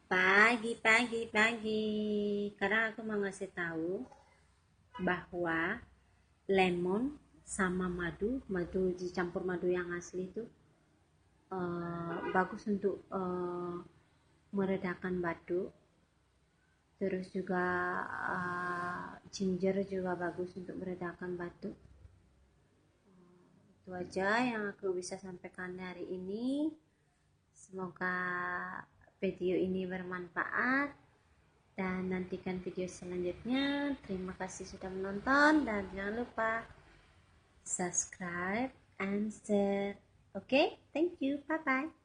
Pagi. Karena aku mau ngasih tahu bahwa lemon sama madu dicampur madu yang asli itu bagus untuk meredakan batuk. Terus juga ginger juga bagus untuk meredakan batuk. Itu aja yang aku bisa sampaikan hari ini. Semoga video ini bermanfaat dan nantikan video selanjutnya. Terima kasih sudah menonton dan jangan lupa subscribe and share. Okay, thank you. Bye bye.